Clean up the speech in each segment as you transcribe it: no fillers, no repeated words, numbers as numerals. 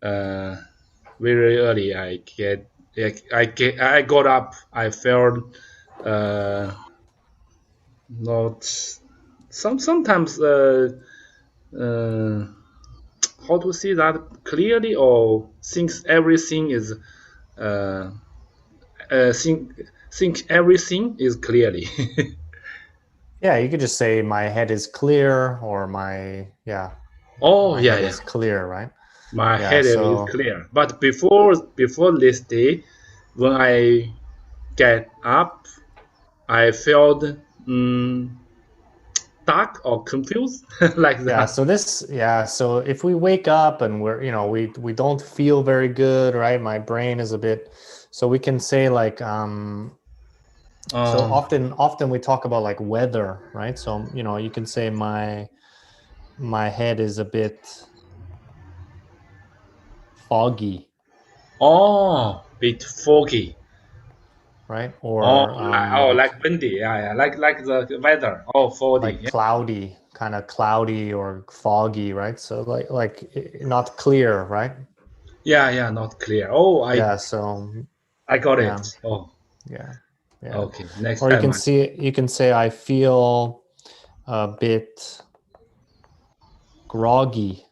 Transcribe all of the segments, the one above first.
uh, very early. I got up. I felt uh, not sometimes uh, how to see that clearly or thinks everything is uh, uh, think think everything is clearly. Yeah, you could just say my head is clear or Oh my yeah, head yeah. is clear, right? My Yeah, head is so clear. But before this day, when I get up, I felt dark or confused like yeah, that. so if we wake up and we don't feel very good, right? My brain is a bit, so we can say like so Uh, often we talk about like weather, right? So, you can say my head is a bit foggy, bit foggy. right? Oh, Or like windy. Yeah, yeah. Like the weather. Oh, foggy. like Yeah, cloudy, kind of cloudy or foggy, right? So not clear, right? yeah, yeah. Not clear. Oh, Yeah, so I got yeah, it. Oh, yeah, yeah. okay. Next Or time, you can say I feel a bit groggy.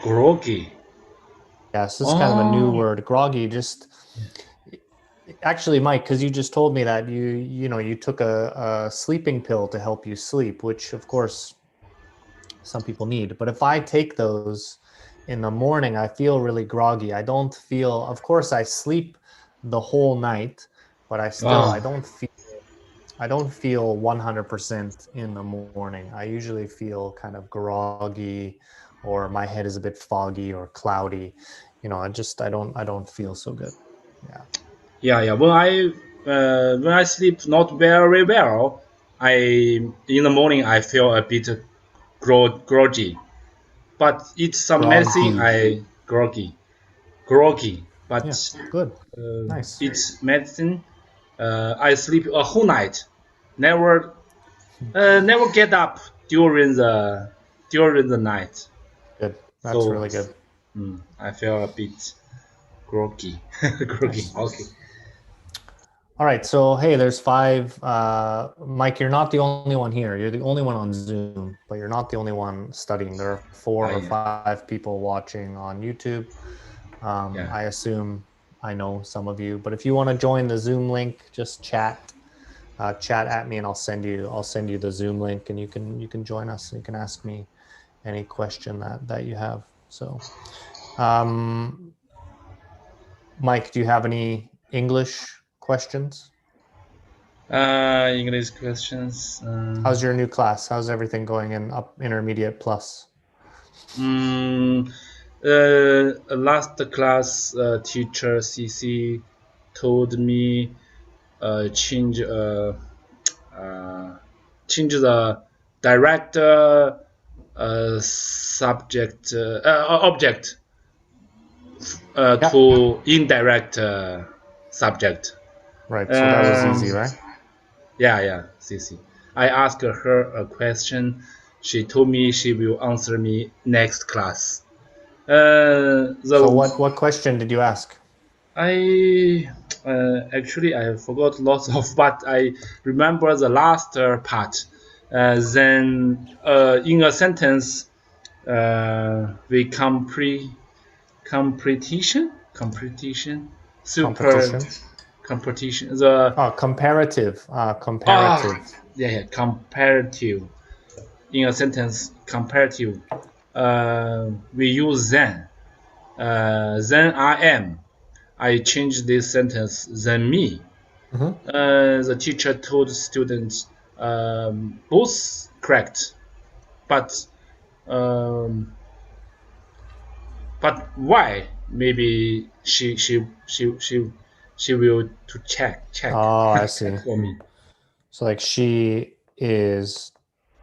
groggy. Yes, this is kind of a new Oh, word. Groggy, just actually, Mike, because you just told me that you took a sleeping pill to help you sleep, which of course some people need. But if I take those in the morning, I feel really groggy. I don't feel, of course, I sleep the whole night, but I oh, don't feel 100% in the morning. I usually feel kind of groggy, or my head is a bit foggy or cloudy. I don't feel so good. Yeah. yeah, yeah. When I sleep not very well, I in the morning I feel a bit groggy. But it's some medicine Groggy. I groggy. But Yeah. Good. Nice. it's medicine. I sleep a whole night. Never never get up during the night. Good. That's So really good. I feel a bit groggy. groggy. Nice. Okay. All right. So, hey, there's five. Mike, you're not the only one here. You're the only one on Zoom, but you're not the only one studying. There are four or Yeah. five people watching on YouTube. Yeah. I assume I know some of you, but if you want to join the Zoom link, just chat at me, and I'll send you the Zoom link, and you can join us. And you can ask me any question that you have. So, um, Mike, do you have any English questions? English questions. How's your new class? How's everything going in up intermediate plus? Mm, last class teacher CC told me change uh, change the direct subject object Yeah, to indirect subject. right. So that was Um, easy, right? yeah, yeah, CC. I asked her a question. She told me she will answer me next class. So The what question did you ask? I actually I forgot lots of, but I remember the last part. Then in a sentence, we competition super Competition. competition the Oh, comparative. ah Comparative. yeah, yeah comparative in a sentence comparative. We use then I am. I changed this sentence than me. Hmm. The teacher told students both correct, but um, why? Maybe she will to Oh, I check see. for me. So like she is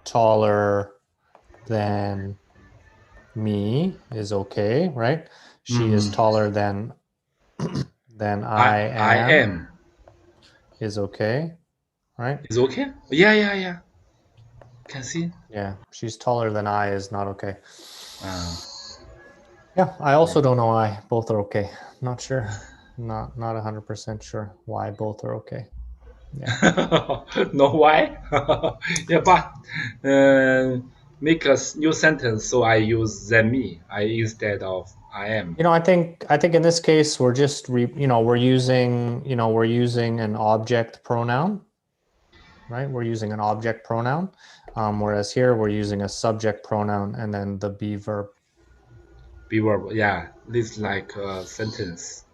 taller than me is okay, right? She is Mm, taller than I I am am is okay, right? is okay. Yeah, yeah, yeah. Can see. Yeah, she's taller than I is not okay. Uh, Yeah, I also don't know why both are okay. Not sure. Not 100% sure why both are okay. Yeah. Know why? Yeah, but make a new sentence. So I use them me I instead of I am. I think in this case we're just we're using an object pronoun, right? We're using an object pronoun, whereas here we're using a subject pronoun and then the be verb. Be verb. Yeah, this like a sentence.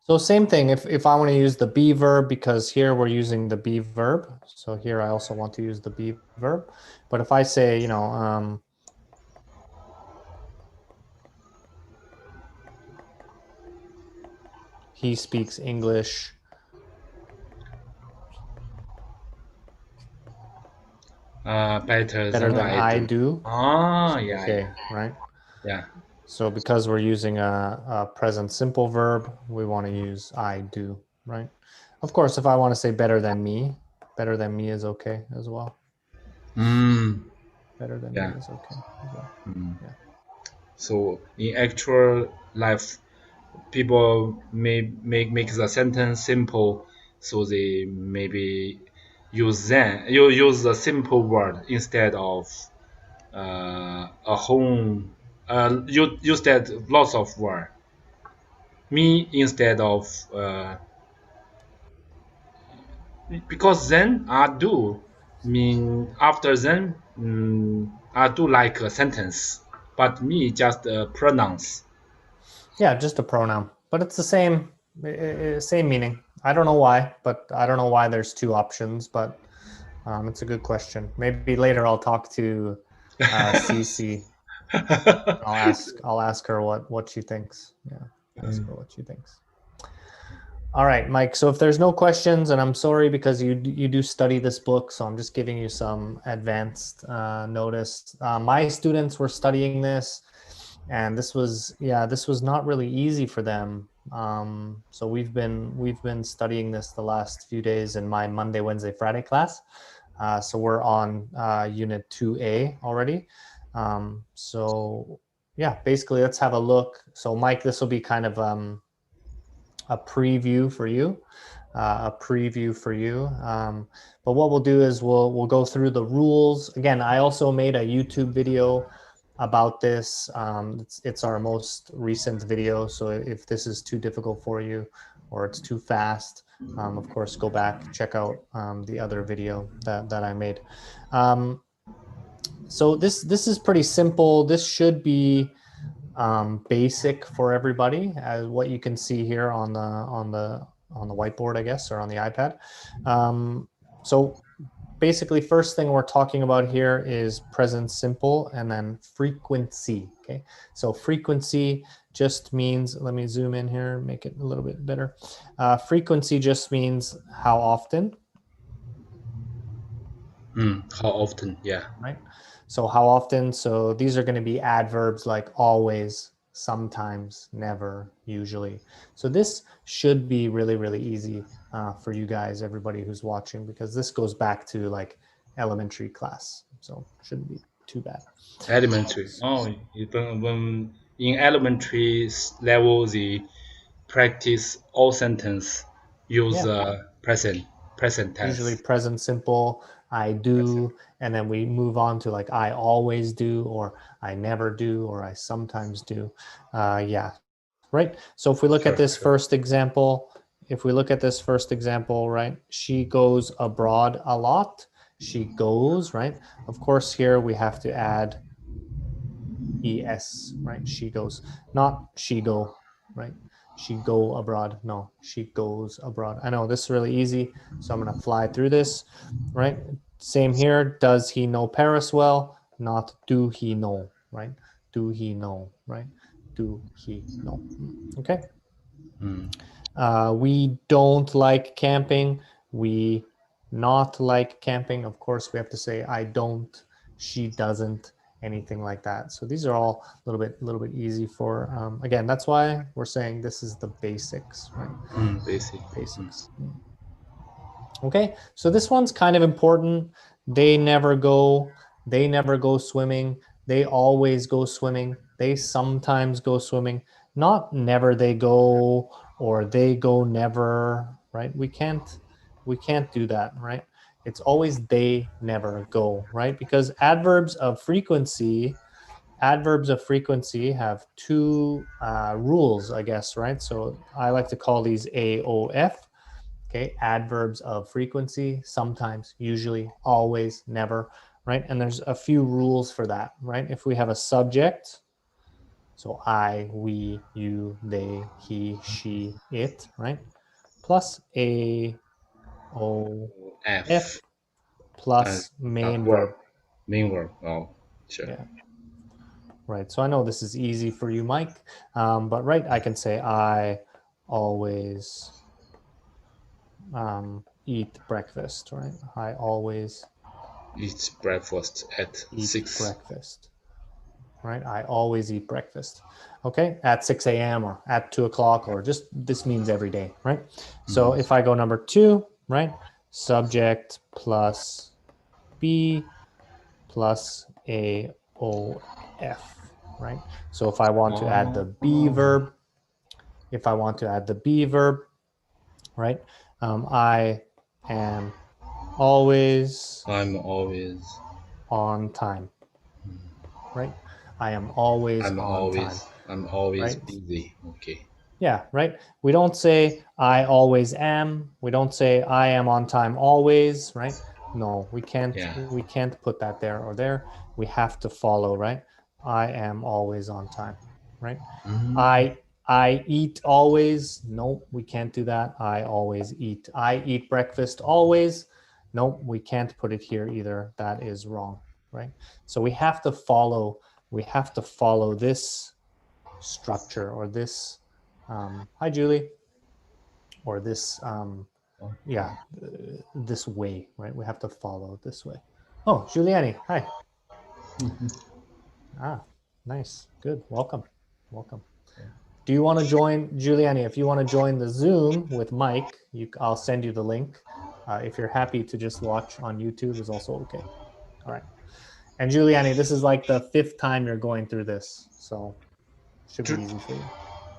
So same thing. If I want to use the be verb, because here we're using the be verb, so here I also want to use the be verb. But if I say, he speaks English Better better than than I I do. do, Oh, it's yeah, yeah, okay, right? yeah. So because we're using a present simple verb, we want to use I do, right? Of course, if I want to say better than me is okay as well. Mm, Better than me yeah. is okay as well. Mm. Yeah. So in actual life, people may make the sentence simple, so they maybe use then you use the simple word instead of a whole you use that lots of word me instead of because then I do mean after then I do like a sentence, but me just pronounce. Yeah, just a pronoun, but it's the same same meaning. I don't know why, but I don't know why there's two options, but it's a good question. Maybe later I'll talk to Cece. I'll ask her what she thinks. Yeah, ask her what she thinks. All right, Mike. So if there's no questions, and I'm sorry because you do study this book, so I'm just giving you some advanced notice. My students were studying this, and this was not really easy for them. So we've been studying this the last few days in my Monday, Wednesday, Friday class. So we're on Unit 2A already. So yeah, basically, let's have a look. So Mike, this will be kind of a preview for you, but what we'll do is we'll go through the rules again. I also made a YouTube video about this. It's our most recent video, so if this is too difficult for you or it's too fast, of course, go back, check out the other video that I made. So this is pretty simple. This should be basic for everybody, as what you can see here on the whiteboard, I guess, or on the iPad. So basically, first thing we're talking about here is present simple and then frequency. Okay, so frequency just means, let me zoom in here, make it a little bit better. Frequency just means how often. How often? Yeah. Right? So how often? So these are going to be adverbs like always, sometimes, never, usually. So this should be really, really easy for you guys, everybody who's watching, because this goes back to like elementary class. So shouldn't be too bad. Elementary. Oh, even when in elementary level, the practice all sentence use Yeah. present Usually tense. present simple, I Present. do, and then we move on to like I always do, or I never do, or I sometimes do. Yeah, right? So if we look at Sure, this sure. first example, right? She goes abroad a lot. She goes, right? Of course, here we have to add es, right? She goes, not she go, right? She go abroad. No, she goes abroad. I know this is really easy, so I'm going to fly through this, right? Same here. Does he know Paris well? Not do he know, right? Do he know, right? Do he know? Okay. Mm. We don't like camping. We not like camping. Of course, we have to say I don't, she doesn't, anything like that. So these are all a little bit easy for. Again, that's why we're saying this is the basics, right? Basic. Mm. Basics. Okay, so this one's kind of important. They never go. They never go swimming. They always go swimming. They sometimes go swimming. Not never they go or they go never, right? We can't do that, right? It's always they never go, right? Because adverbs of frequency have two rules, I guess, right? So I like to call these AOF. Okay, adverbs of frequency, sometimes, usually, always, never, right? And there's a few rules for that, right? If we have a subject, so I, we, you, they, he, she, it, right? Plus a O F F plus main verb. main verb. Oh, sure. Yeah. Right. So I know this is easy for you, Mike. But right, I can say I always eat breakfast, right? I always Eat breakfast at eat 6. breakfast, right? I always eat breakfast. Okay, at 6 a.m. or at 2 o'clock, or just this means every day, right? So if I go number 2, right? Subject plus be plus AOF, right? So if I want to add the be verb, right? I am always I'm always on time, right? I am always on time, I'm always right? busy. Okay. Yeah, right. We don't say I always am. We don't say I am on time always, right? No, we can't Yeah. put that there or there. We have to follow, right? I am always on time, right? I eat always. Nope, we can't do that. I always eat. I eat breakfast always. Nope, we can't put it here either. That is wrong, right? So we have to follow this structure or this hi Julie, or this this way, right? We have to follow it this way. Oh, Giuliani, hi. Nice, good, welcome. Do you want to join, Giuliani? If you want to join the Zoom with Mike, I'll send you the link. If you're happy to just watch on YouTube is also okay. All right. And Giuliani, this is like the 5th time you're going through this, so should be easy for you.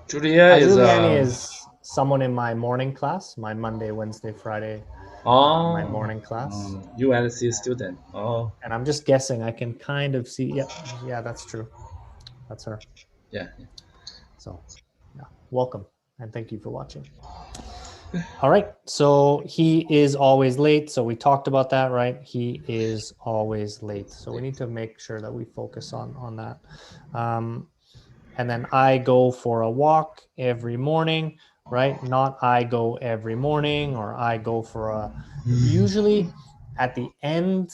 Julia Giuliani is someone in my morning class, my Monday, Wednesday, Friday, my morning class. UNC student. Oh, And I'm just guessing. I can kind of see. Yep. Yeah, that's true. That's her. yeah. So, yeah, welcome. And thank you for watching. All right. So he is always late. So we talked about that, right? He is always late. So we need to make sure that we focus on that. And then I go for a walk every morning, right? Not I go every morning, or I go for a, usually at the end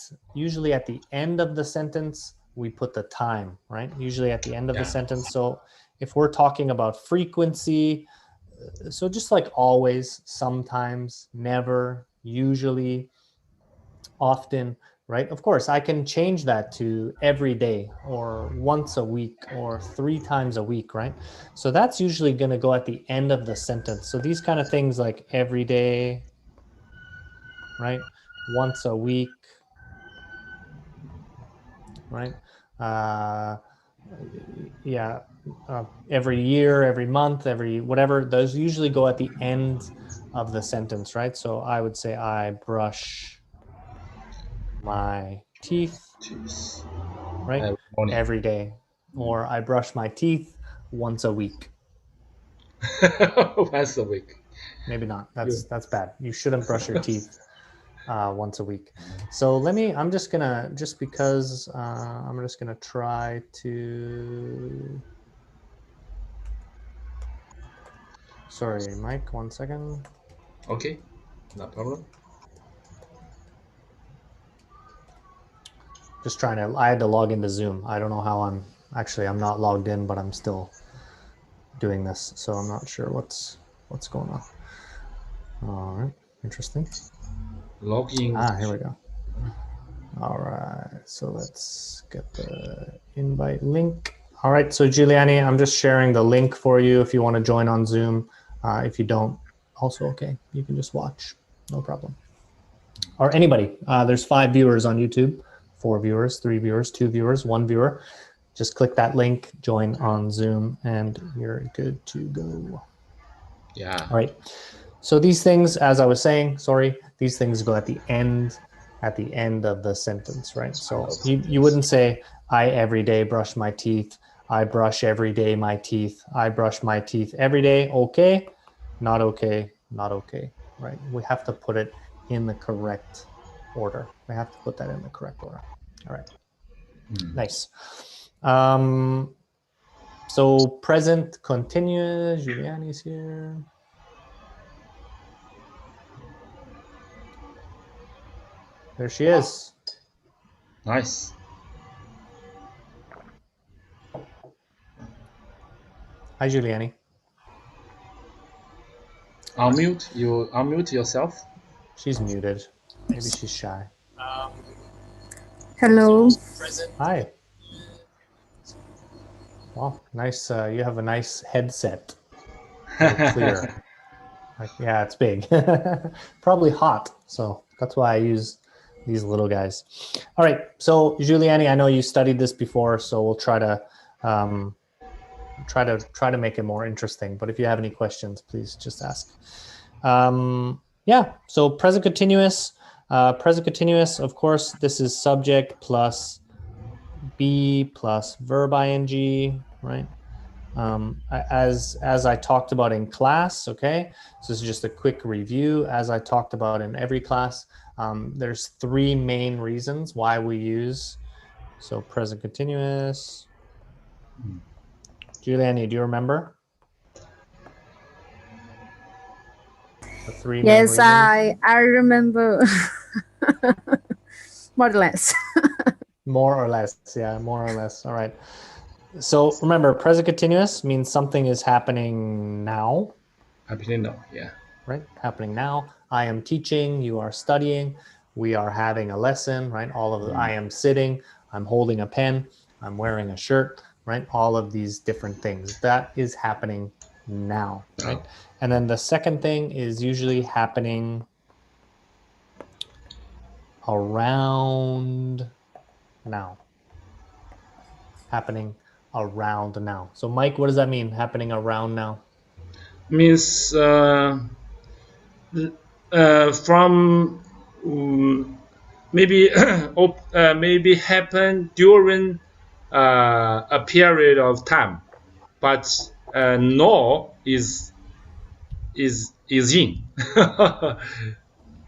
of the sentence, we put the time, right? Usually at the end of the sentence. So if we're talking about frequency, so just like always, sometimes, never, usually, often, right? Of course, I can change that to every day or once a week or 3 times a week, right? So that's usually going to go at the end of the sentence. So these kind of things like every day, right? Once a week, right? Every year, every month, every whatever, those usually go at the end of the sentence, right? So I would say I brush my teeth, right? Every day. Or I brush my teeth once a week. Once a week. Maybe not. That's bad. You shouldn't brush your teeth once a week. So I'm just gonna try to. Sorry, Mike, 1 second. Okay, no problem. Just trying to, I had to log into Zoom. I don't know how I'm not logged in, but I'm still doing this. So I'm not sure what's going on. All right, interesting. Login. Here we go. All right, so let's get the invite link. All right, so Giuliani, I'm just sharing the link for you if you want to join on Zoom. If you don't, also okay. You can just watch, no problem. Or anybody. There's 5 viewers on YouTube, 4 viewers, 3 viewers, 2 viewers, 1 viewer. just click that link, join on Zoom, and you're good to go. Yeah. All right. So these things, as I was saying, these things go at the end of the sentence, right? So you wouldn't say, I every day brush my teeth. I brush every day my teeth. I brush my teeth every day. Okay, not okay, not okay, right? We have to put it in the correct order. We have to put that in the correct order. All right. Nice. So present continuous. Giuliani's here. There she is. Nice. Hi, Giuliani. Unmute yourself. She's muted. Maybe she's shy. Hello. Hi. Wow, nice. You have a nice headset. Very clear. Yeah, it's big. Probably hot. So that's why I use these little guys. All right. So Giuliani, I know you studied this before, so we'll try to make it more interesting. But if you have any questions, please just ask. Yeah. So present continuous. Present continuous. Of course, this is subject plus be plus verb ing, right? As I talked about in class, okay? So this is just a quick review. As I talked about in every class, there's three main reasons why we use present continuous. Giuliani, do you remember the three main reasons? Yes, I remember. More or less. More or less, yeah, more or less. All right. So remember, present continuous means something is happening now. Happening now, yeah. Right, happening now. I am teaching, you are studying, we are having a lesson, right? All of the, I am sitting, I'm holding a pen, I'm wearing a shirt, right? All of these different things. That is happening now, right? And then the second thing is usually happening around now. Happening around now. So Mike, what does that mean, happening around now? Means from maybe maybe happen during a period of time, but no is in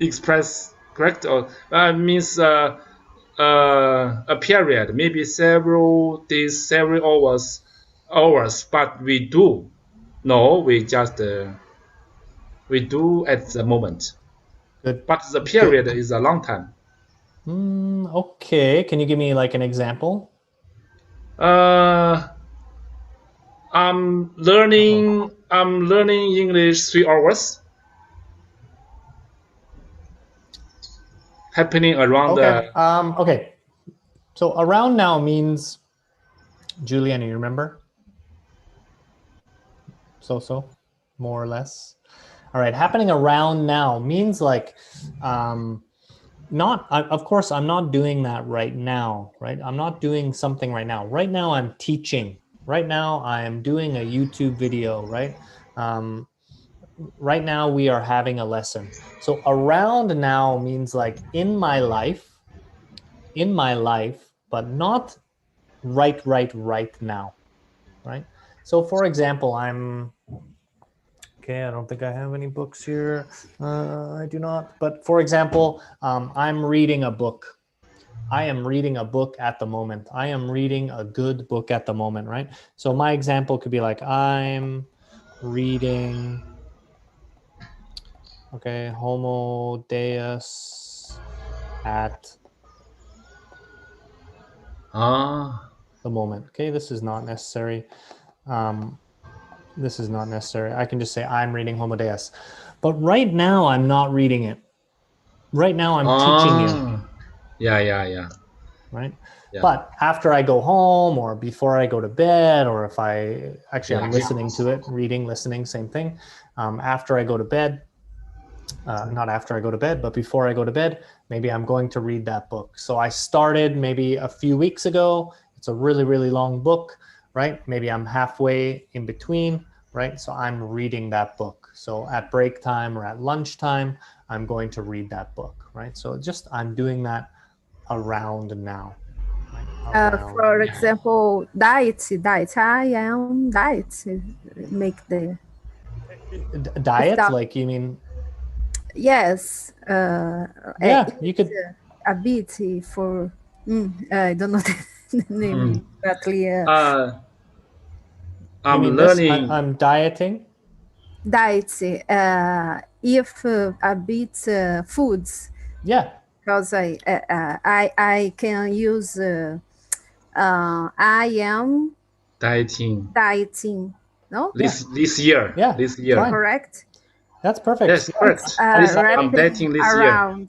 express correct or means a period, maybe several days, several hours, but we do no, we just we do at the moment. Good. But the period is a long time. Okay, can you give me like an example? I'm learning English 3 hours. Happening around okay. So around now means, Giuliani, you remember? So, more or less. All right, happening around now means like, of course, I'm not doing that right now, right? I'm not doing something right now. Right now, I'm teaching. Right now, I am doing a YouTube video, right? Right now, we are having a lesson. So around now means like in my life, but not right now, right? So for example, okay, I don't think I have any books here. I do not. But for example, I'm reading a book. I am reading a book at the moment. I am reading a good book at the moment, right? So my example could be like, I'm reading, okay, Homo Deus at the moment. Okay, this is not necessary. This is not necessary. I can just say I'm reading Homo Deus. But right now, I'm not reading it. Right now, I'm teaching you. Yeah. Right? Yeah. But after I go home or before I go to bed, or if I'm listening to it, reading, listening, same thing. After I go to bed, not after I go to bed, but before I go to bed, maybe I'm going to read that book. So I started maybe a few weeks ago. It's it's a really, really long book, right? Maybe I'm halfway in between, right? So I'm reading that book. So at break time or at lunchtime, I'm going to read that book, right? So just I'm doing that around now. Right? For example, diet. I am diet. Make the Diet, stop. like you mean? Yes. Yeah, you could. A bit for. I don't know the name exactly. I'm you mean learning. this? I'm dieting. Diet. If a bit foods. Yeah. Because I can use. I am Dieting. No. This year. Yeah. This year. Fine. Correct. That's perfect. Yes, correct. I'm dieting this around. year.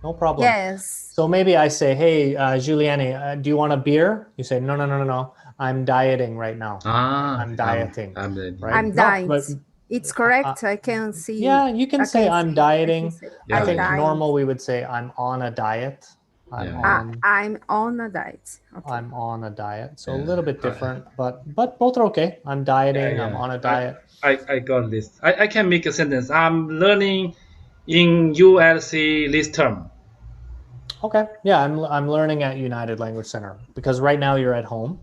No problem. Yes. So maybe I say, hey, Juliani, do you want a beer? You say, no. I'm dieting right now. I'm dieting. Right? I'm dieting. No, it's correct. I can see. Yeah, you can say I'm dieting. I think normal we would say I'm on a diet. I'm on a diet. Okay. I'm on a diet. So a little bit different, but both are okay. I'm dieting. I'm on a diet. I got this. I can make a sentence. I'm learning in ULC this term. Okay. Yeah, I'm learning at United Language Center because right now you're at home.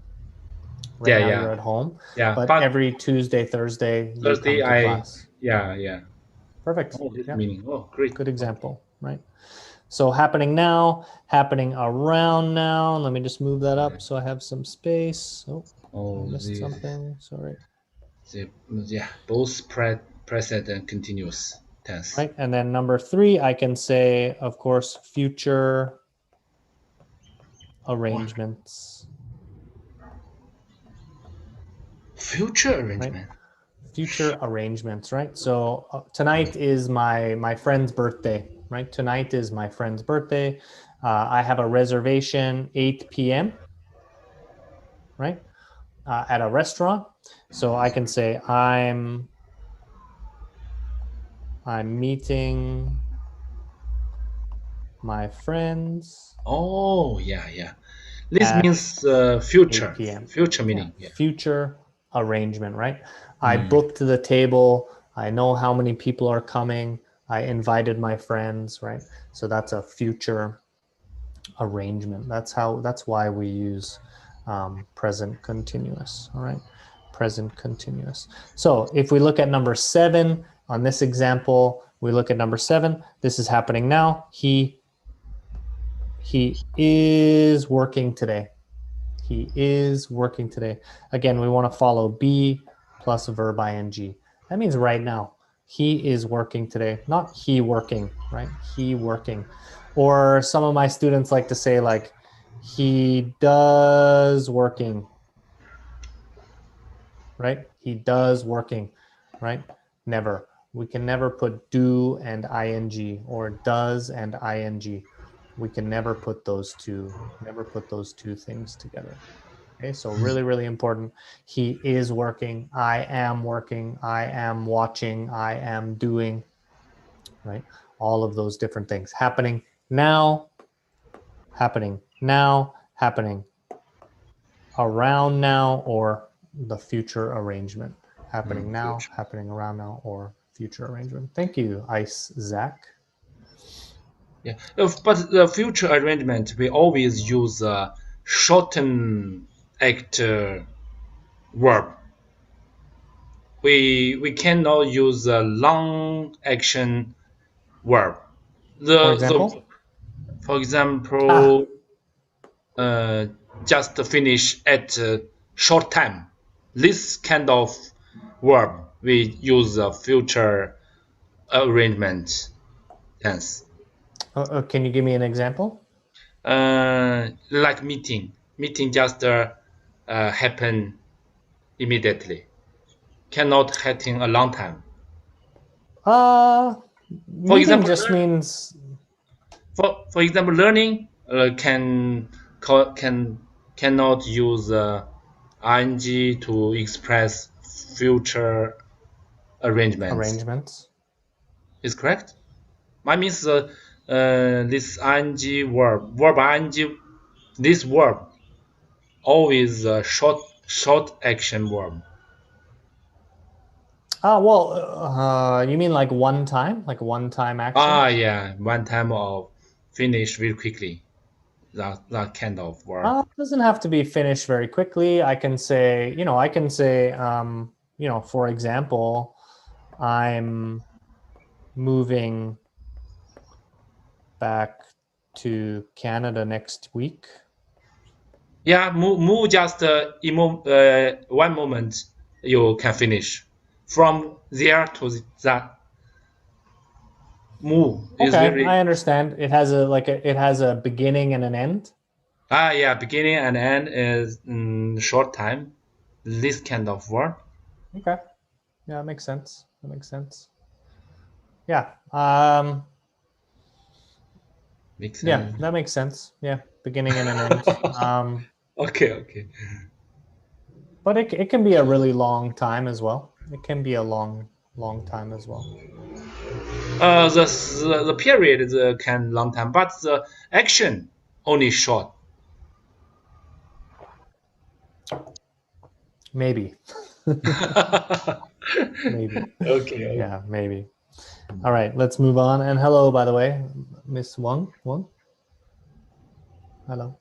Right now you're at home. Yeah. But every Thursday, you come to class. Yeah. Perfect. Meaning. Oh, great. Good example, right? So happening now, happening around now. Let me just move that up so I have some space. Oh, I missed something. Sorry. Both present and continuous tense. Right, and then number 3, I can say, of course, future arrangements. Future arrangement. Right? Future arrangements, right? So tonight is my friend's birthday, right? Tonight is my friend's birthday. I have a reservation 8 p.m., right? At a restaurant. So I can say I'm meeting my friends. Oh, yeah. This means future. 8 p.m. Future meaning. Yeah. Future arrangement, right? I booked the table. I know how many people are coming. I invited my friends, right? So that's a future arrangement. That's why we use present continuous, all right? Present continuous. So if we look at number 7 on this example, we look at number 7. This is happening now. He is working today. He is working today. Again, we want to follow be plus verb ing. That means right now. He is working today, not he working, right? He working. Or some of my students like to say like, he does working, right? He does working, right? Never. We can never put do and ing or does and ing. We can never put those two things together. Okay, so really, really important. He is working. I am working. I am watching. I am doing, right? All of those different things happening now, happening around now, or the future arrangement. Happening now, future. Happening around now, or future arrangement. Thank you, Ice Zach. Yeah, but the future arrangement, we always use shortened act verb. We cannot use a long action verb. For example, just finish at short time. This kind of verb we use a future arrangement tense. Can you give me an example? Like meeting just happen immediately. Cannot happen a long time. For example, just means. For example, learning cannot use ing to express future arrangements. Is correct? I means this ing verb ing, this verb always a short action verb. You mean like one time action? Yeah, one time of finish very quickly. That kind of verb. It doesn't have to be finished very quickly. I can say, for example, I'm moving back to Canada next week. Yeah, move just one moment you can finish. From there to that move is Okay, very I understand. It has a beginning and an end. yeah, beginning and end is short time. This kind of word. Okay. Yeah, that makes sense. Yeah. Makes Yeah, sense. that makes sense. Yeah, beginning and an end. Okay. But it can be a really long time as well. It can be a long time as well. The period can long time, but the action only short. Maybe. Maybe. Okay. Yeah, maybe. All right, let's move on. And hello, by the way, Miss Wang. Hello.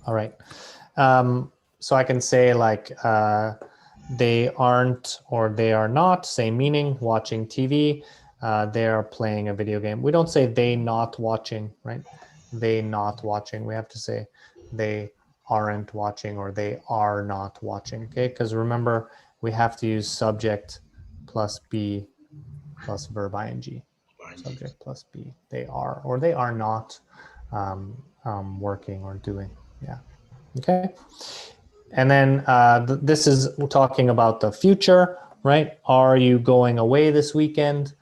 All right. So I can say like they aren't or they are not, same meaning, watching TV. They are playing a video game. We don't say they not watching, right? They not watching. We have to say they aren't watching or they are not watching, okay? Because remember, we have to use subject plus be plus verb ing. Subject plus be. They are or they are not working or doing. Yeah. Okay. And then this is talking about the future, right? Are you going away this weekend?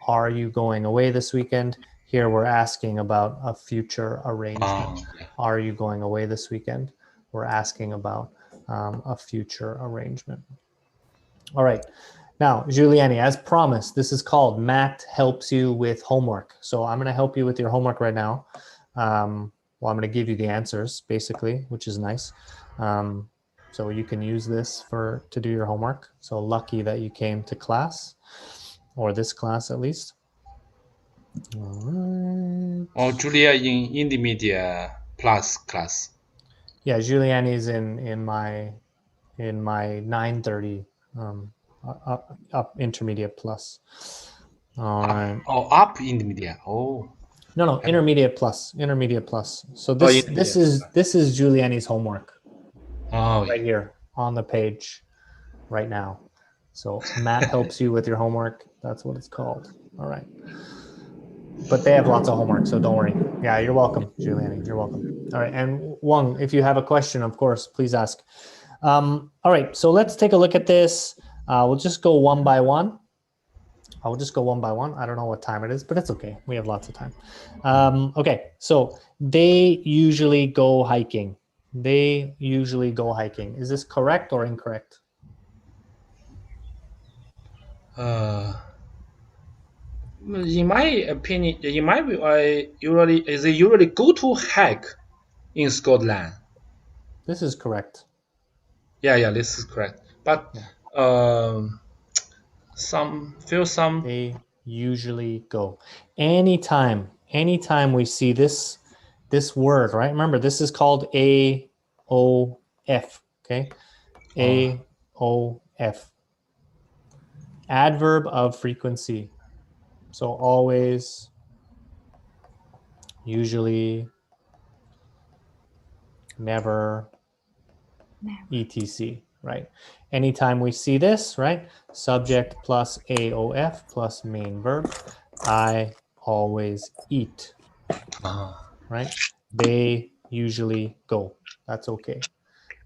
Are you going away this weekend? Here we're asking about a future arrangement. Yeah. Are you going away this weekend? We're asking about a future arrangement. All right. Now, Giuliani, as promised, this is called Matt Helps You with Homework. So I'm going to help you with your homework right now. I'm going to give you the answers, basically, which is nice. So you can use this to do your homework. So lucky that you came to class, or this class at least. All right. Or Julia in intermediate plus class. Yeah, Giuliani's in my 9:30 up intermediate plus. All right. Up intermediate. Oh. No, intermediate plus. So this is Giuliani's homework. Right here on the page right now. So Matt helps you with your homework. That's what it's called. All right. But they have lots of homework, so don't worry. Yeah, you're welcome, Giuliani. You're welcome. All right. And Wang, if you have a question, of course, please ask. All right. So let's take a look at this. We'll just go one by one. I will just go one by one. I don't know what time it is, but it's okay. We have lots of time. Okay. So they usually go hiking. They usually go hiking. Is this correct or incorrect? In my opinion, they usually go to hike in Scotland. This is correct. Yeah, this is correct. But some they usually go. Anytime we see this word, right? Remember, this is called AOF. Okay, AOF. Adverb of frequency. So always, usually, never, etc. Right? Anytime we see this, right? Subject plus AOF plus main verb. I always eat. Right? They usually go. That's okay.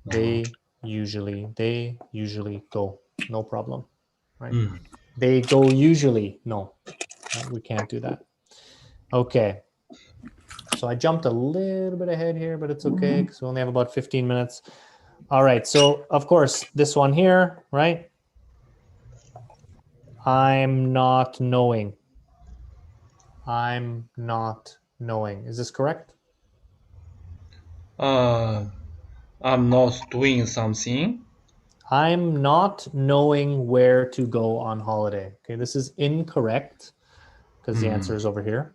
They usually go. No problem. Right? They go usually. No, we can't do that. Okay. So I jumped a little bit ahead here, but it's okay because we only have about 15 minutes. All right. So, of course, this one here, right? I'm not knowing. I'm not knowing. Is this correct? I'm not doing something. I'm not knowing where to go on holiday. Okay, this is incorrect because the answer is over here.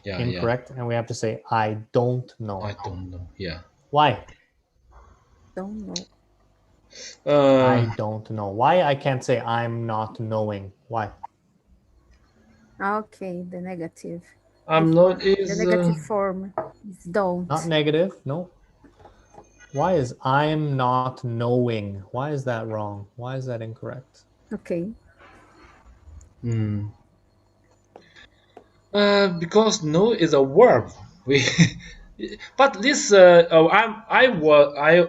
Yeah, Incorrect. And we have to say, I don't know. I don't know. Yeah. Why? Don't know. I don't know. Why I can't say I'm not knowing? Why? Okay, the negative. I'm Before, not is the negative form is don't. Not negative. No. Why is I'm not knowing? Why is that wrong? Why is that incorrect? Okay. Because no is a verb. We but this I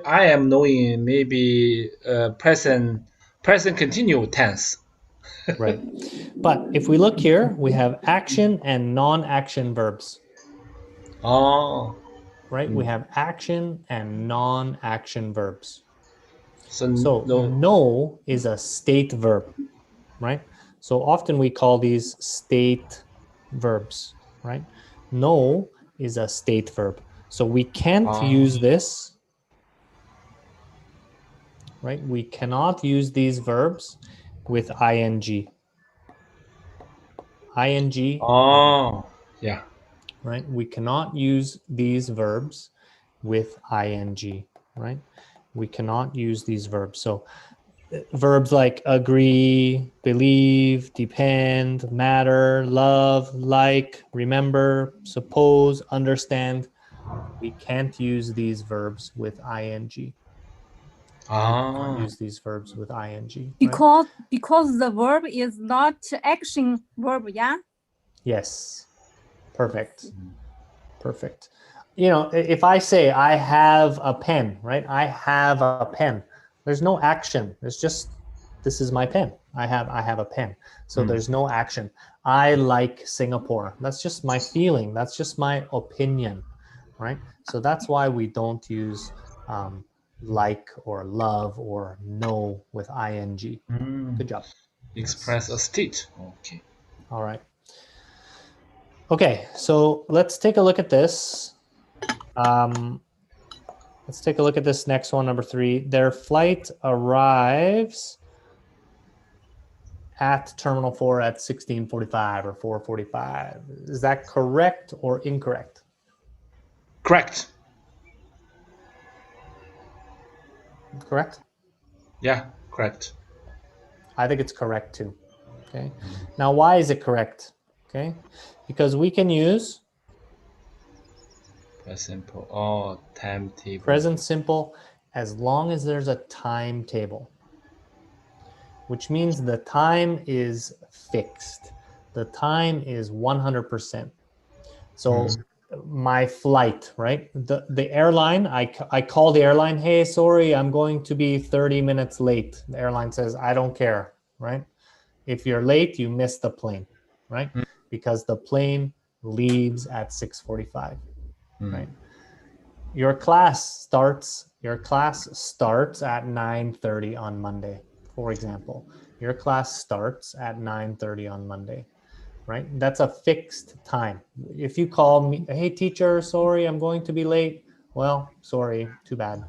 am knowing maybe present continuous tense. Right. But if we look here, we have action and non-action verbs. Oh, Right? We have action and non-action verbs. so So no. know is a state verb, right? So often we call these state verbs, right? Know is a state verb. So we can't use this, right? We cannot use these verbs with ing. Ing, Oh, yeah. right? We cannot use these verbs with ing, right? We cannot use these verbs. So verbs like agree, believe, depend, matter, love, like, remember, suppose, understand. We can't use these verbs with ing. Can't use these verbs with ing. Right? Because the verb is not action verb, yeah? Yes. Perfect. Perfect. You know, if I say I have a pen, right? I have a pen. There's no action. There's just this is my pen. I have a pen. So there's no action. I like Singapore. That's just my feeling. That's just my opinion, right? So that's why we don't use like or love or know with ing. Good job. Express a state. Okay. All right. Okay, so let's take a look at this. Let's take a look at this next one, number 3. Their flight arrives at Terminal 4 at 16:45 or 4:45. Is that correct or incorrect? Correct. Correct? Yeah, correct. I think it's correct too. Okay. Now, why is it correct? Okay. Because we can use Present simple. Oh, timetable. present simple as long as there's a timetable, which means the time is fixed. The time is 100%. So my flight, right? The airline, I call the airline, hey, sorry, I'm going to be 30 minutes late. The airline says, I don't care, right? If you're late, you miss the plane, right? Because the plane leaves at 6:45, right? Your class starts at 9:30 on Monday, for example. Your class starts at 9:30 on Monday, right? That's a fixed time. If you call me, hey teacher, sorry, I'm going to be late. Well, sorry, too bad.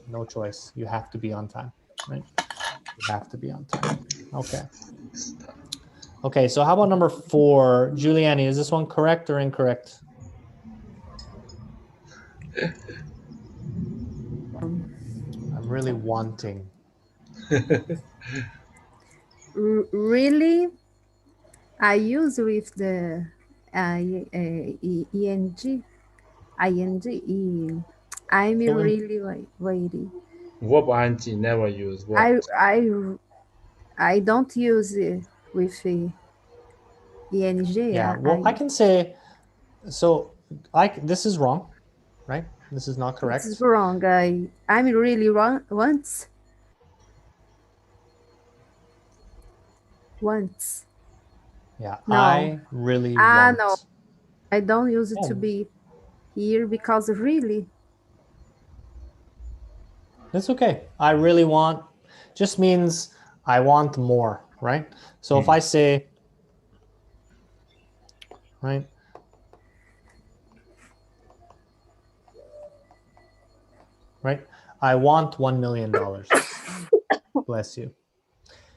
No choice. You have to be on time, right? You have to be on time. Okay. Okay, so how about number 4? Giuliani, is this one correct or incorrect? I'm really wanting. Really, I use with the ing. I'm really waiting. Verb ing never use verb. I don't use it with ing. Yeah, well, I can say, so this is wrong, right? This is not correct. It's wrong. I'm really wrong once. Yeah, No. I really want. No. I don't use it to be here because really. It's okay. I really want just means I want more, right? So if I say, right? Right? I want $1 million. Bless you.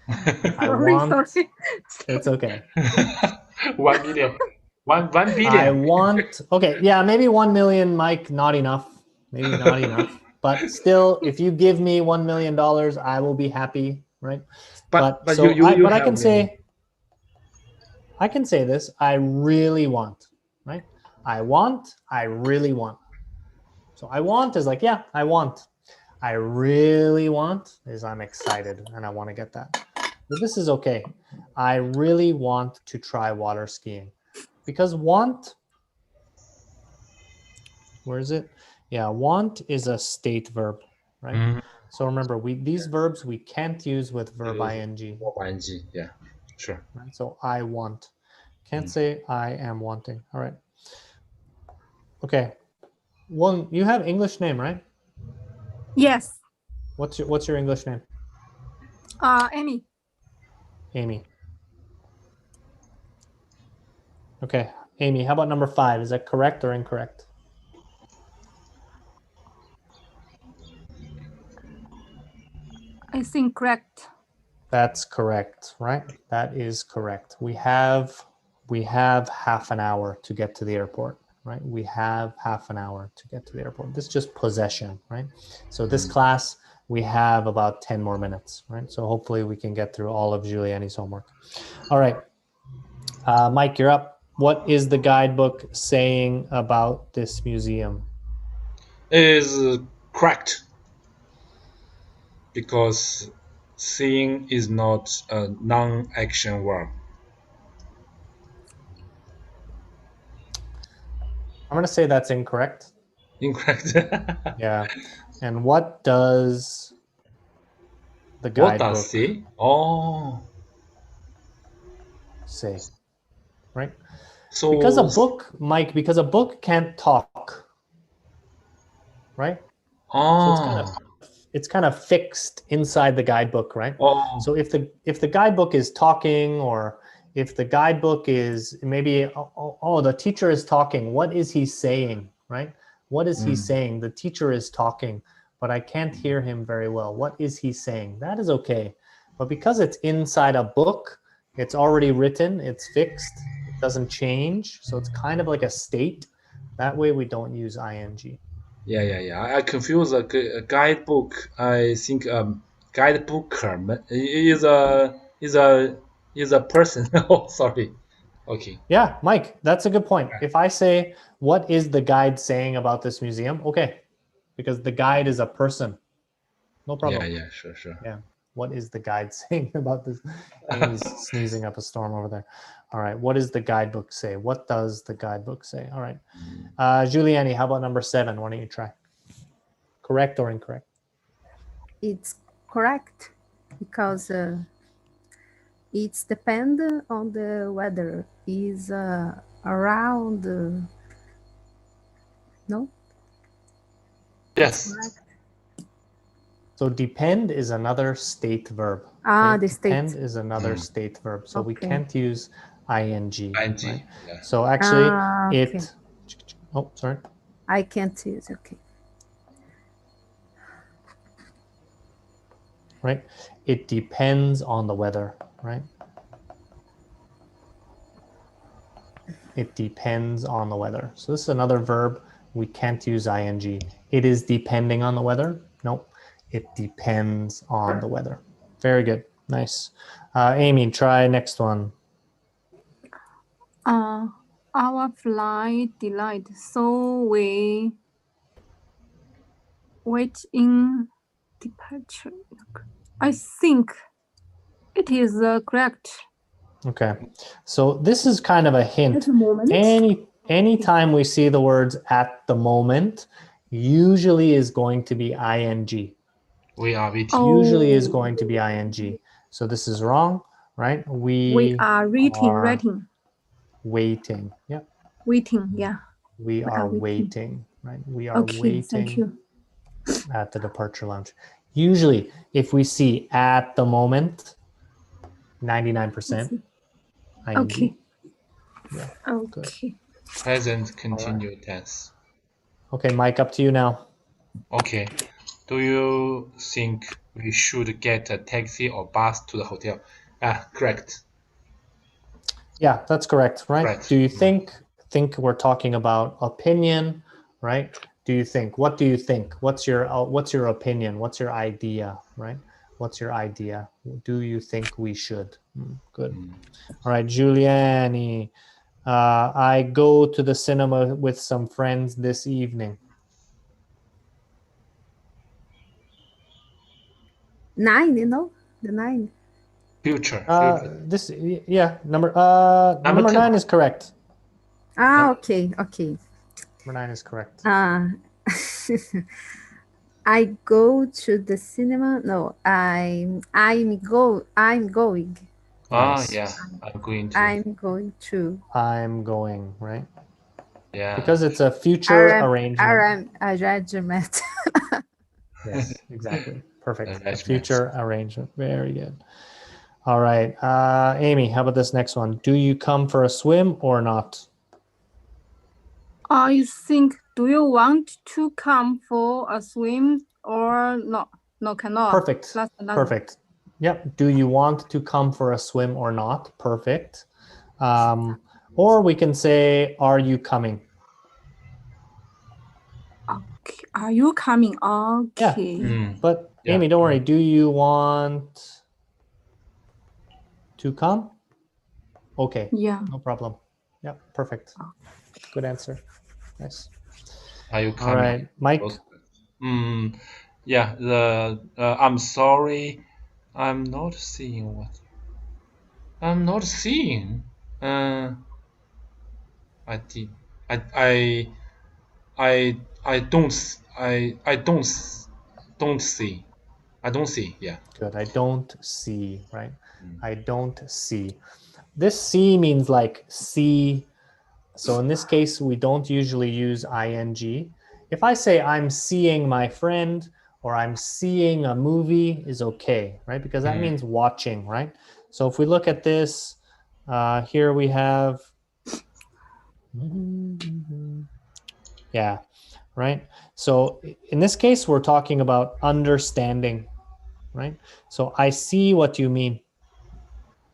I Sorry, want. sorry. It's okay. 1 million. 1 I billion. want. Okay, yeah, maybe 1 million, Mike. Not enough. Maybe not enough. But still, if you give me $1 million, I will be happy, right? But so you I have can many. say. I can say this. I really want, right? I want. I really want. So I want is like, yeah, I want. I really want is I'm excited and I want to get that. But this is okay. I really want to try water skiing. Because want, where is it? Yeah, want is a state verb, right? Mm. So remember, these verbs we can't use with verb ing. ing, yeah, sure. Right? So I want. Can't say I am wanting. All right. Okay. Well, you have English name, right? Yes. What's your English name? Amy. Amy. Okay. Amy, how about number 5? Is that correct or incorrect? I think correct. That's correct, right? That is correct. We have half an hour to get to the airport, right? We have half an hour to get to the airport. This is just possession, right? So this class, we have about 10 more minutes, right? So hopefully we can get through all of Giuliani's homework. All right. Mike, you're up. What is the guidebook saying about this museum? Is correct. Because seeing is not a non-action verb. I'm going to say that's incorrect. Incorrect. Yeah. And what does the What guidebook does see? Oh, say? Right? so Because a book, Mike, because a book can't talk. Right? So it's kind of fixed inside the guidebook, right? Oh, So if the guidebook is talking, or if the guidebook is maybe, oh, the teacher is talking, what is he saying, right? What is he saying? The teacher is talking, but I can't hear him very well. What is he saying? That is okay. But because it's inside a book, it's already written, it's fixed, it doesn't change. So it's kind of like a state. That way we don't use ing. yeah. I confuse a guidebook. I think guidebooker is a person. Oh, sorry. Okay. Yeah, Mike, that's a good point. If I say, what is the guide saying about this museum? Okay, because the guide is a person. No problem. Yeah, sure. Yeah. What is the guide saying about this? Amy's sneezing up a storm over there. All right. What does the guidebook say? What does the guidebook say? All right. Giuliani, how about number 7? Why don't you try? Correct or incorrect? It's correct because it's depend on the weather. Is around. No. Yes. Correct. So depend is another state verb. The state. Depend is another state verb. So we can't use ing. Right? Yeah. So actually okay. Oh, sorry. I can't use. Okay. Right? It depends on the weather, right? It depends on the weather. So this is another verb. We can't use ing. It is depending on the weather. Nope. It depends on the weather. Very good. Nice. Amy, try next one. Our flight delayed, so we wait in departure. I think it is correct. Okay. So this is kind of a hint. At the moment. Anytime we see the words at the moment, usually is going to be ing. We are waiting. Usually is going to be ing. So this is wrong, right? We are waiting. Waiting. Yeah. Waiting, yeah. We are waiting, right? We are Okay, thank you. at the departure lounge. Usually, if we see at the moment, 99% ing. Okay. Yeah. Okay. Present continuous tense. Okay, Mike, up to you now. Okay. Do you think we should get a taxi or bus to the hotel? Correct. Yeah, that's correct, right? Right. Do you think we're talking about opinion, right? Do you think? What do you think? What's your opinion? What's your idea, right? What's your idea? Do you think we should? Good. All right, Giuliani. I go to the cinema with some friends this evening. 9, you know, the 9. Future. This number 10. 9 is correct. Okay. Number 9 is correct. I go to the cinema. No, I'm going. Nice. Yeah. I'm going to. I'm going to. Right? Yeah. Because it's a future arrangement. Arrangement. Yes, exactly. Perfect. A Arrangement. future arrangement. Very good. All right. Amy, how about this next one? Do you come for a swim or not? I think, do you want to come for a swim or no? No, cannot. Perfect. That's another. Perfect. Yep. Do you want to come for a swim or not? Perfect. Or we can say, are you coming? Okay. Are you coming? Okay. But Yeah. Amy, don't worry. Do you want to come? Okay. Yeah. No problem. Yep. Perfect. Good answer. Nice. Are you All coming? right, Mike. Yeah. I'm sorry. I'm not seeing what. I'm not seeing. I did. I don't see. I don't see. Yeah. Good. I don't see, right? I don't see. This see means like see. So in this case, we don't usually use ing. If I say I'm seeing my friend or I'm seeing a movie is okay, right? Because that means watching, right? So if we look at this, here we have, yeah, right? So in this case, we're talking about understanding, right? So I see what you mean.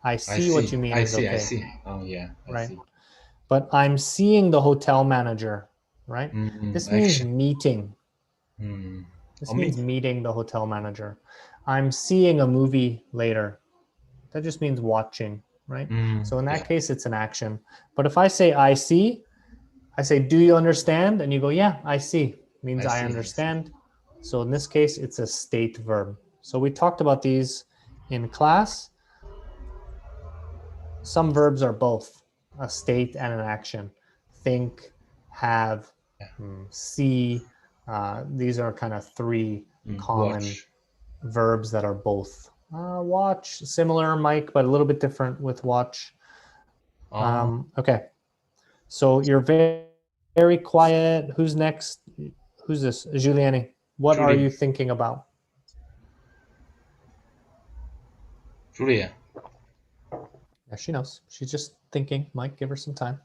I see what you mean is okay. I see. Oh yeah. I see. But I'm seeing the hotel manager, right? This means meeting. This means meeting the hotel manager. I'm seeing a movie later. That just means watching, right? So in that case, it's an action. But if I say I see, I say, do you understand? And you go, yeah, I see. Means I understand. So in this case, it's a state verb. So we talked about these in class. Some verbs are both a state and an action. Think, have, see. These are kind of three common verbs that are both. Watch, similar, Mike, but a little bit different with watch. Okay. So you're very, very quiet. Who's next? Who's this? Giuliani. What are you thinking about? Julia. Yeah, she knows. She's just thinking. Mike, give her some time.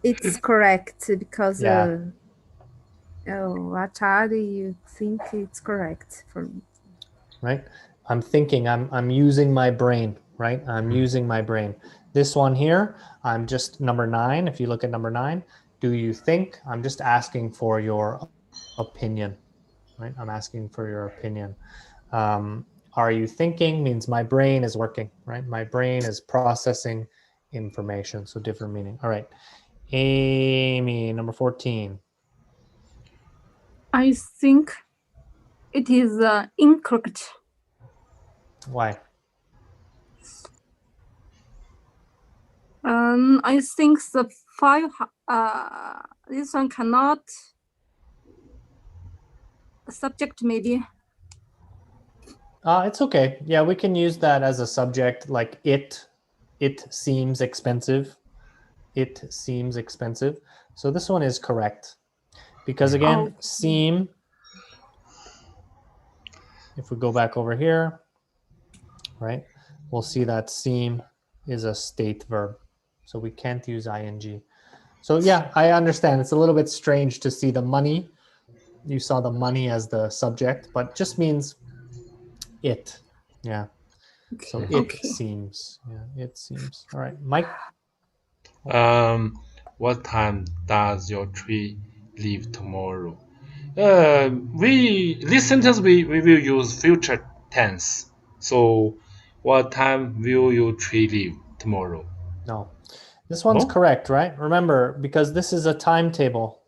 It's correct because Yeah. what are you think it's correct for me? Right? I'm thinking. I'm using my brain. Right? I'm using my brain. This one here, I'm just number 9. If you look at number 9, do you think? I'm just asking for your opinion. Right? I'm asking for your opinion. Are you thinking means my brain is working, right? My brain is processing information, so different meaning. All right. Amy, number 14. I think it is incorrect. Why? I think the 5, this one cannot, subject maybe. It's okay. Yeah, we can use that as a subject, like it seems expensive. It seems expensive. So this one is correct. Because again, seem, if we go back over here, right, we'll see that seem is a state verb. So we can't use ing. So yeah, I understand. It's a little bit strange to see the money you saw the money as the subject, but just means it. Yeah. So it Okay. seems. Yeah, it seems. All right, Mike. What time does your tree leave tomorrow? This sentence we will use future tense. So, what time will your tree leave tomorrow? No, this one's No? correct, right? Remember, because this is a timetable.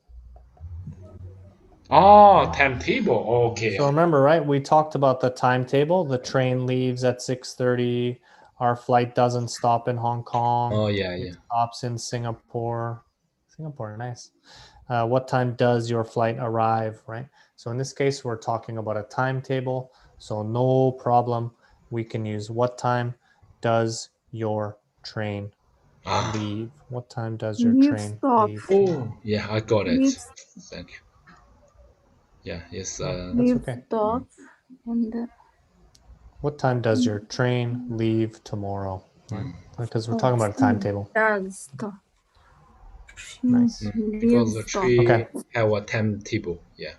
Oh, timetable. Okay. So remember, right? We talked about the timetable. The train leaves at 6:30. Our flight doesn't stop in Hong Kong. Oh yeah, It yeah. stops in Singapore. Singapore, nice. What time does your flight arrive, right? So in this case, we're talking about a timetable. So no problem. We can use what time does your train Ah. leave? What time does your Leave train stop. leave? Oh, yeah, I got it. Leave, Thank you. Yeah, yes. That's leave okay. stop. And What time does your train leave tomorrow? Right? Because we're talking about a timetable. does stop. Nice. Because the Stop. tree Okay. have a timetable. Yeah.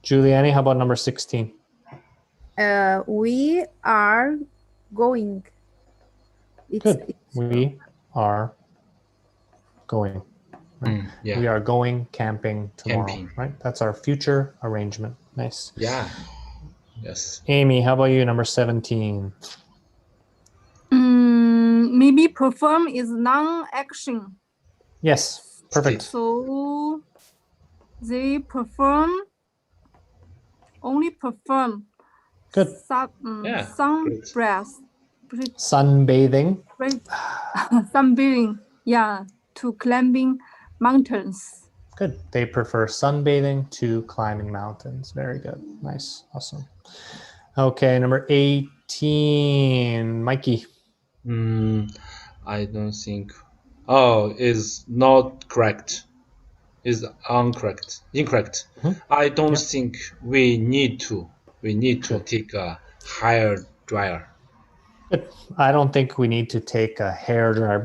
Giuliani, how about number 16? We are going. Good. We are going. Yeah. We are going camping tomorrow. Camping. Right? That's our future arrangement. Nice. Yeah. Yes. Amy, how about you? Number 17. Maybe perform is non-action. Yes. Perfect. So they only perform. Good. Yeah, Sun great. breath. Sunbathing. Sunbathing. Yeah, to climbing mountains. Good. They prefer sunbathing to climbing mountains. Very good. Nice. Awesome. Okay, number 18. Mikey. I don't think. Oh, is not correct. Is incorrect. Incorrect. I don't Yep. think we need to. We need to take a hair dryer. Good. I don't think we need to take a hair dryer,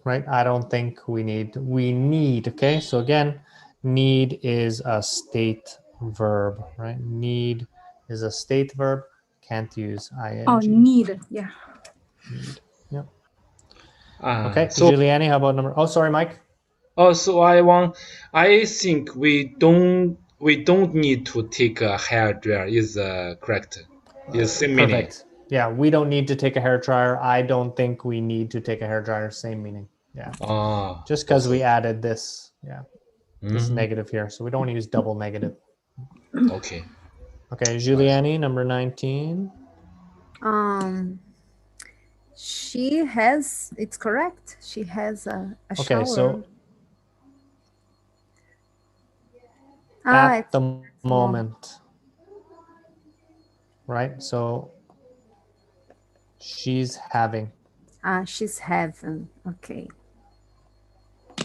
right? I don't think we need, okay? So again, need is a state verb, right? Need is a state verb. Can't use ing. Oh, need. Yeah. Need. Yep. Ah, Okay, so Giuliani, how about number? Oh, sorry, Mike. so I think we don't need to take a hair dryer. Is correct. Is same meaning. Perfect. Yeah, we don't need to take a hair dryer. I don't think we need to take a hair dryer. Same meaning. Yeah. Ah. Just because we added this, yeah, this Mhm. negative here, so we don't want to use double negative. Okay. Okay, Giuliani, number 19. She has. It's correct. She has a shower. Okay, so at at the moment, right? So she's having, she's having. Okay.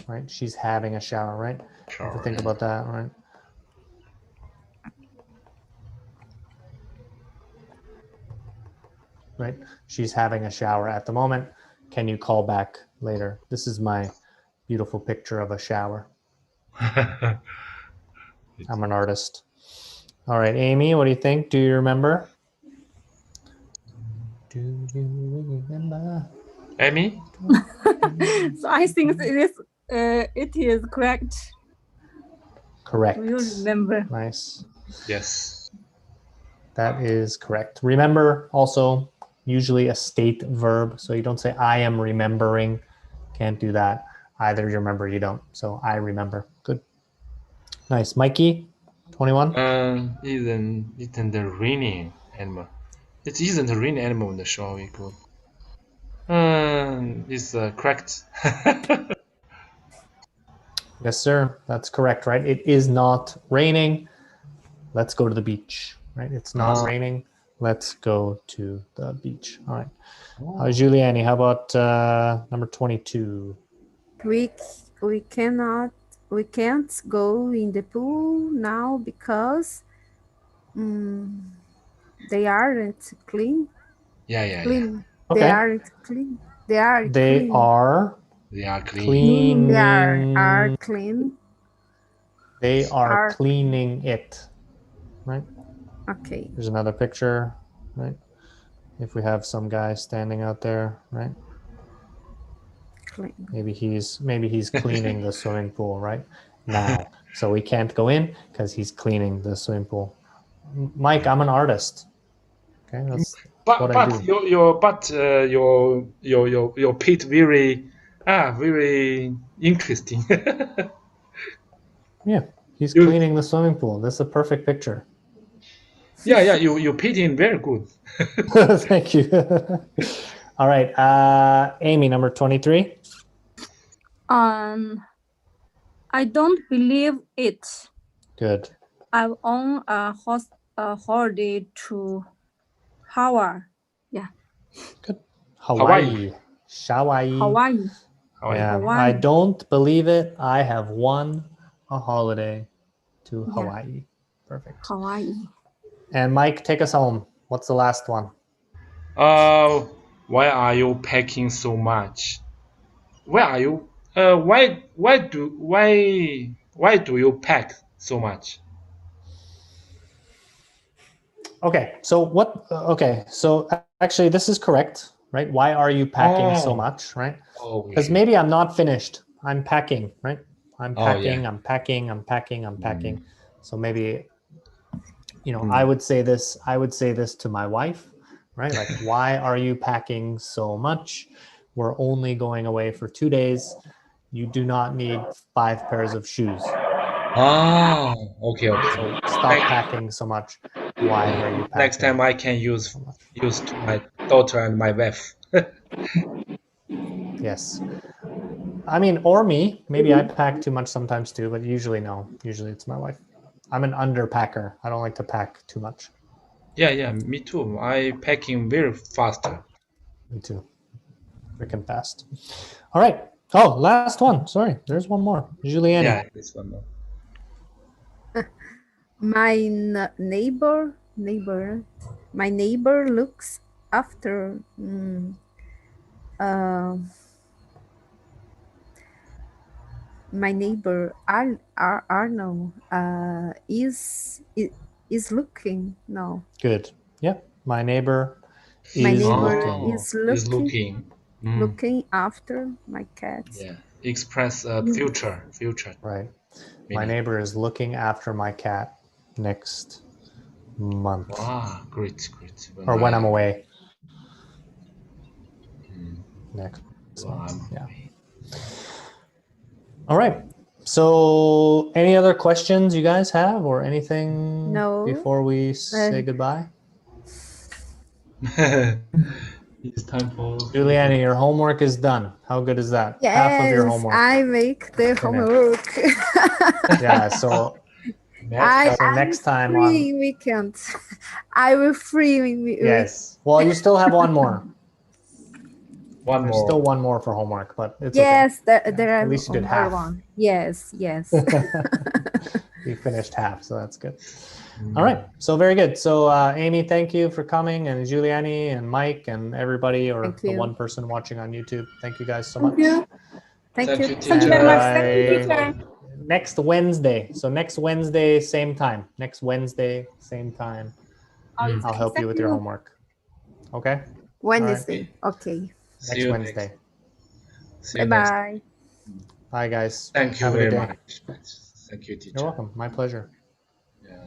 right? She's having a shower, right? Have to think about that, right? Right? She's having a shower at the moment. Can you call back later? This is my beautiful picture of a shower. I'm an artist. All right, Amy, what do you think? Do you remember? Do you remember? Amy? So I think it is correct. Correct. You remember. Nice. Yes. That is correct. Remember also usually a state verb. So you don't say I am remembering. Can't do that. Either you remember or you don't. So I remember. Good. Nice. Mikey, 21. Isn't the raining animal? It isn't a raining animal in the show. We go. It's correct. Yes, sir. That's correct, right? It is not raining. Let's go to the beach, right? It's not raining. Let's go to the beach. All right. Giuliani, how about number 22? We can't go in the pool now because they aren't clean. Yeah. Clean. Okay. They aren't clean. They are They clean. are They are clean. cleaning. They are clean. They are cleaning it, right? Okay. There's another picture, right? If we have some guy standing out there, right? Clean. Maybe he's cleaning the swimming pool right now. So we can't go in because he's cleaning the swimming pool. Mike, I'm an artist. Okay, that's what I do. Your pit very interesting. Yeah, he's cleaning the swimming pool. This is a perfect picture. Yeah, you pitting very good. Thank you. All right, Amy, number 23. I don't believe it. Good. I'm on a holiday to Hawaii. Yeah. Good. Hawaii. Hawaii. Yeah, Hawaii. I don't believe it. I have won a holiday to Yeah. Hawaii. Perfect. Hawaii. And Mike, take us home. What's the last one? Why are you packing so much? Why are you? Why do you pack so much? Okay, so what? Okay, so actually, this is correct, right? Why are you packing so much, right? Because maybe I'm not finished. I'm packing, right? I'm packing. I'm packing. I'm packing. I'm packing. So maybe, I would say this. I would say this to my wife, right? Like, why are you packing so much? We're only going away for 2 days. You do not need 5 pairs of shoes. Okay. So stop packing so much. Why are you packing? Next time I can use to my daughter and my wife. Yes. I mean, or me. Maybe I pack too much sometimes too, but usually no. Usually it's my wife. I'm an underpacker. I don't like to pack too much. Yeah, me too. I packing very faster. Me too. Freaking fast. All right. Oh, last one. Sorry. There's one more. Julianne. Yeah, this one more. My neighbor looks after my neighbor Arno is looking. No. Good. Yep. My neighbor My is neighbor looking. is looking after my cats. Yeah, express future. Right. My neighbor is looking after my cat next month. Wow, great. Or when I'm away. Next month. Yeah. All right. So any other questions you guys have or anything before we say goodbye? It's time for Julianne, your homework is done. How good is that? Yes, half of your homework. I make the homework. Yeah, so next time on weekend, I will free. Yes. Well, you still have one more. There's still one more for homework, but it's yes, okay. there are at least you did half. One. Yes. You finished half, so that's good. All right, so very good. So Amy, thank you for coming, and Giuliani and Mike and everybody, or the one person watching on YouTube. Thank you guys so much. Thank you. Thank you very much. Thank you, teacher. Next Wednesday. So next Wednesday, same time. Next Wednesday, same time. I'll help you with your homework. Okay? Wednesday. Right. Okay. Next Wednesday. Bye-bye. Bye, guys. Thank you very much. Thank you, teacher. You're welcome. My pleasure. Yeah.